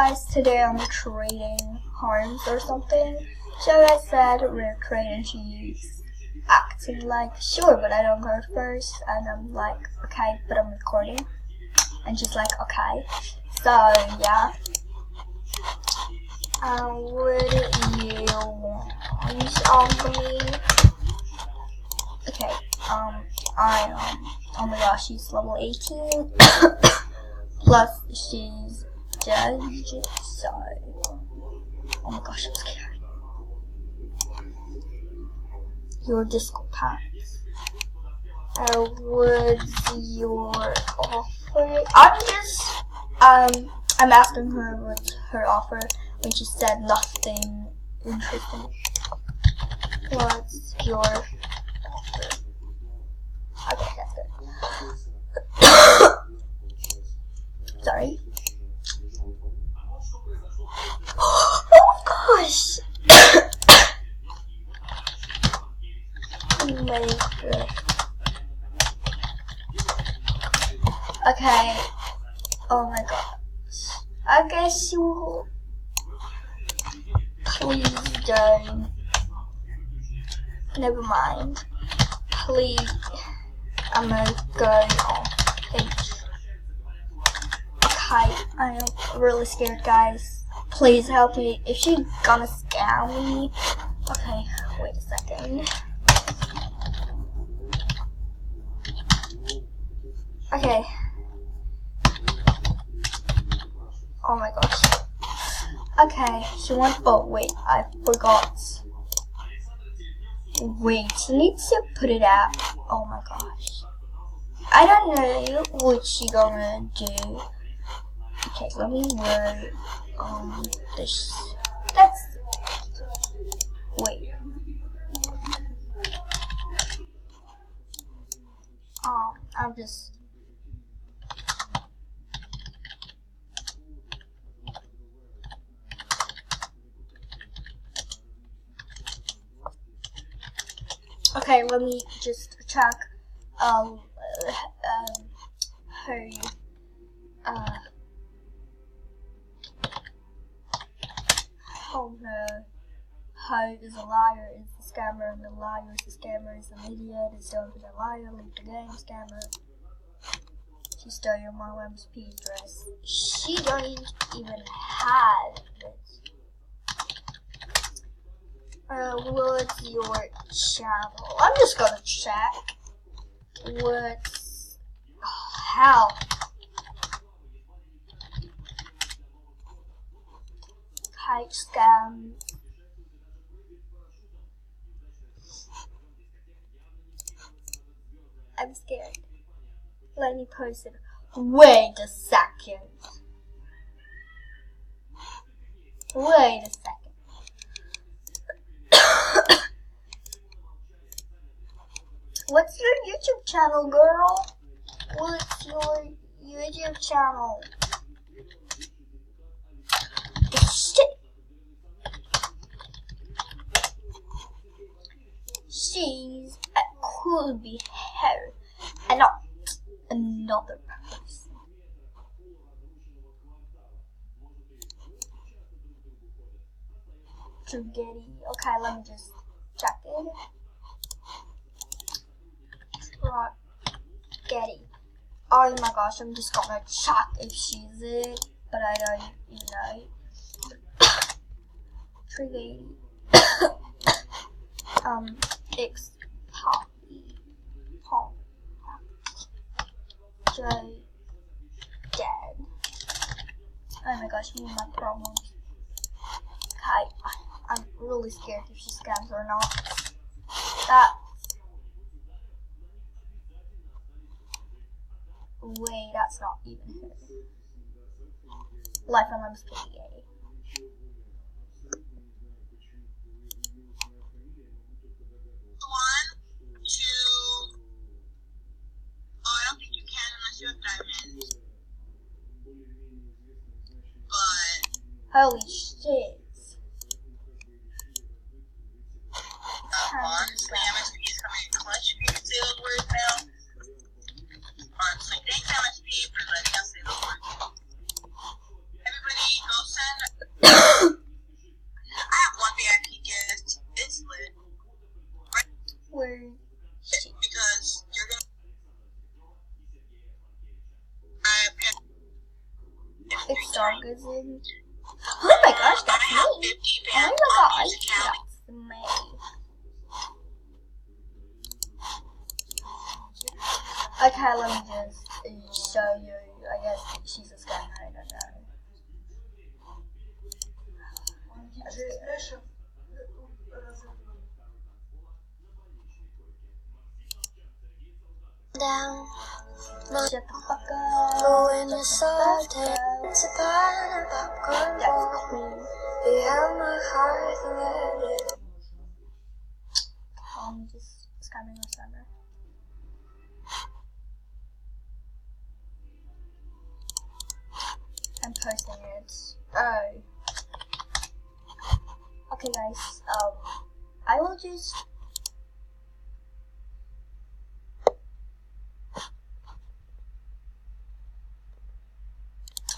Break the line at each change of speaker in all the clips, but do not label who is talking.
guys, today I'm trading harms or something. So I said we're trading, she's acting like sure, but I don't go first, and I'm like okay, but I'm recording, and she's like okay. So yeah, would you want me? Okay, oh my gosh, she's level 18. Plus she's judge, so oh my gosh, I'm scared. Your disco pants. What's your offer? I'm asking her what's her offer when she said nothing interesting. What's your offer? Okay, that's good. Sorry. Oh gosh. Oh my gosh. Okay. Oh my gosh. I guess you will. Please don't. Never mind. Please. I'm gonna go on H. Okay, I am really scared, guys. Please help me. If she's gonna scam me. Okay, wait a second. Okay. Oh my gosh. Okay, she wants. Oh wait, I forgot. Wait, she needs to put it out. Oh my gosh. I don't know what she gonna do. Okay, let me word this. That's wait. I'm just. Okay, let me just check her oh no, Ho is a liar, is the scammer, and the liar is the scammer, is an idiot, is don't be a liar, leave the game, scammer. She stole your mom MSP dress. She don't even have it. What's your channel? I'm just gonna check. What's how? Kite scam. I'm scared. Let me post it. Wait a second. Wait a second. What's your YouTube channel, girl? What's your YouTube channel? Shit. She's could be her and not another person. Spaghetti. Okay, let me just check it. Spaghetti. Oh my gosh, I'm just gonna check if she's it, but I don't even know. Spaghetti. X Poppy. Pop. J. Dead. Oh my gosh, me and my problems. Okay, I'm really scared if she scams or not. Wait, that's not even her. Life on MSP.
1, 2. Oh, I don't think you can unless you have diamonds. But
holy shit.
honestly, MSP is coming in clutch if you can say those words now. Honestly, thanks MSP for letting us say those words. Everybody go
magazine. Oh my gosh, that's me! Oh my gosh, that's me. Okay, let me just show you. I guess she's a scammer, I don't know.
Down,
Shut the fuck up.
blowing your soft hands upon a popcorn
That's
ball.
cool.
You held my heart and let it.
Just scamming or summer. I'm posting it. Oh. Okay, guys. I will just.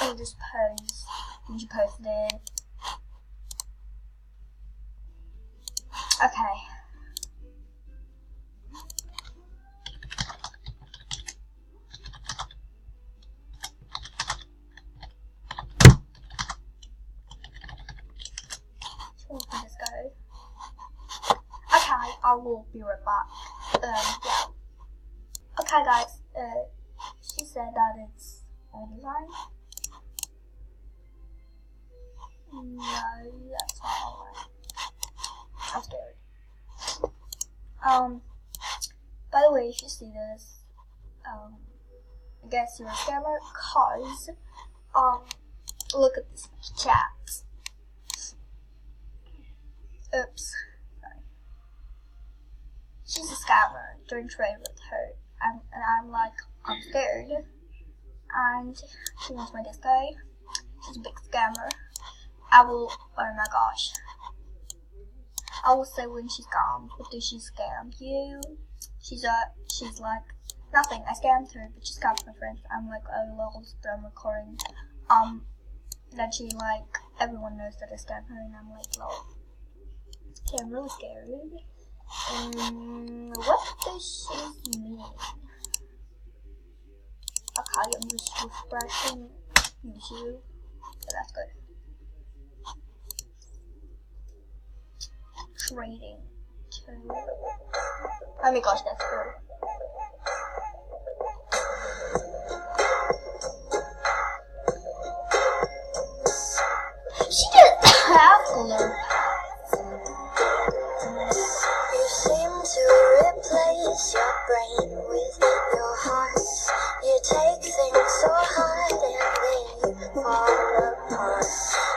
I'll just post. Did you post it? Okay. Where can this go? Okay, I will be right back. Yeah. Okay, guys. She said that it's online. No, that's not online. I'm scared. By the way, if you see this, I guess you're a scammer, cause, look at this chat. Oops. Sorry. She's a scammer. Don't trade with her. And I'm like, I'm scared. And she wants my disco. She's a big scammer. Oh my gosh. I will say when she's scammed, but did she scam you? She's like, nothing, I scammed her, but she scammed my friends. I'm like, oh lols, but I'm recording. That she like, everyone knows that I scammed her, and I'm like, lol. Okay, I'm really scared. What does she mean? Okay, I'm just refreshing YouTube. So that's good. Trading. Oh my gosh, that's good. She doesn't have color.
You seem to replace your brain with your heart. You take things so hard and then you fall apart.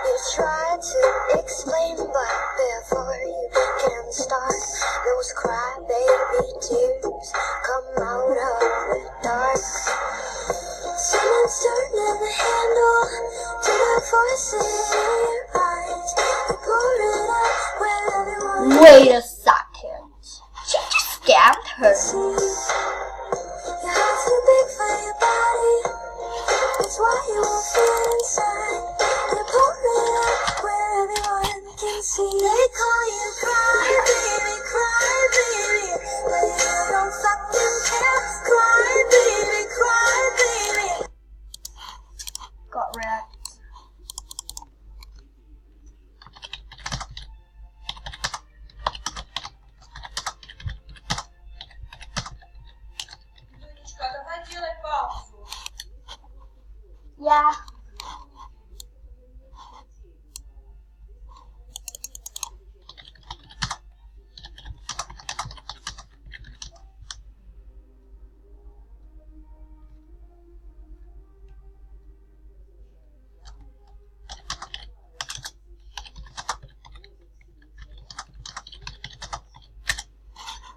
You try to explain, but before you can start, those crybaby tears come out of the dark. Someone's turning the handle to the voices in your eyes. You pour it out where everyone.
Wait a second. She just scammed her.
Your heart's too big for your body. That's why you won't feel inside. You pour it out where everyone can see. They call you cry baby, but you don't fucking care. Cry baby.
Got wrecked. Yeah.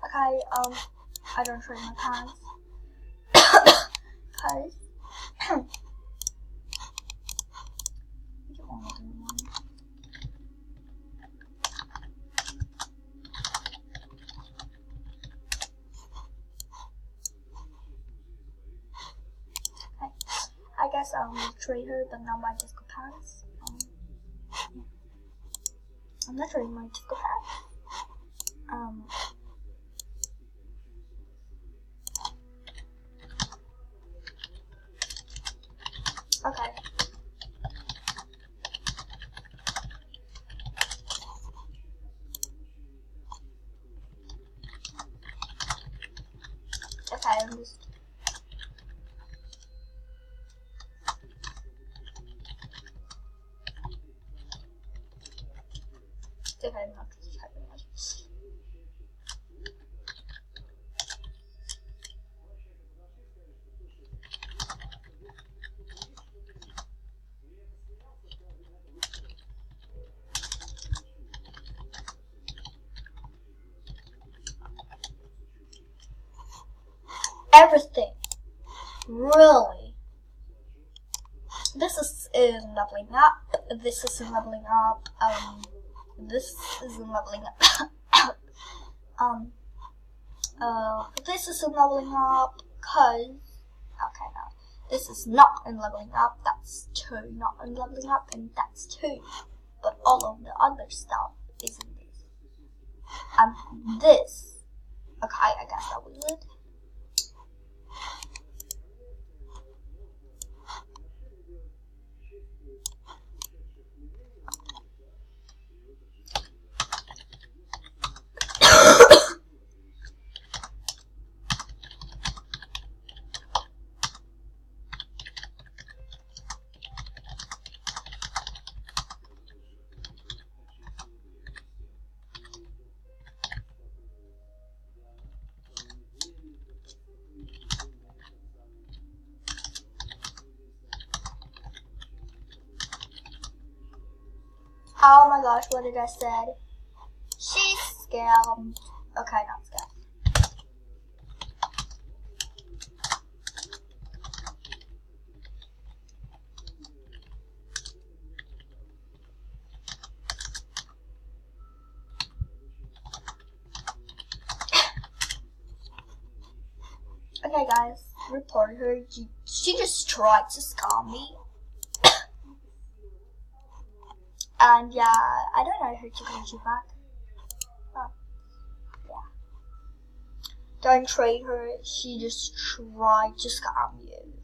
Okay, I don't trade my pants. Cause you only do one. Okay. I guess I'll trade her, but not my disco pants. I'm not trading my disco pants. Okay. Okay, I'm not just typing much. Everything. Really. This is leveling up. This is leveling up. This is leveling up. This is leveling up. Cause okay, now this is not in leveling up. That's 2 not in leveling up, and that's 2. But all of the other stuff is in this. And this. Okay, I guess that was it. Oh my gosh, what did I say? She's scammed. Okay, not scammed. Okay guys, report her. She just tried to scam me. And yeah, I don't know how to get you back. But yeah. Don't trade her, she just tried to scam you.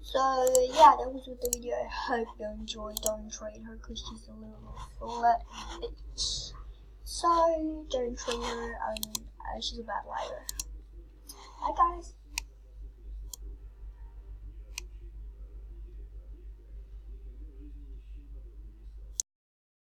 So yeah, that was with the video. I hope you enjoyed. Don't trade her because she's a little slut bitch. So don't trade her, she's a bad liar. Bye guys.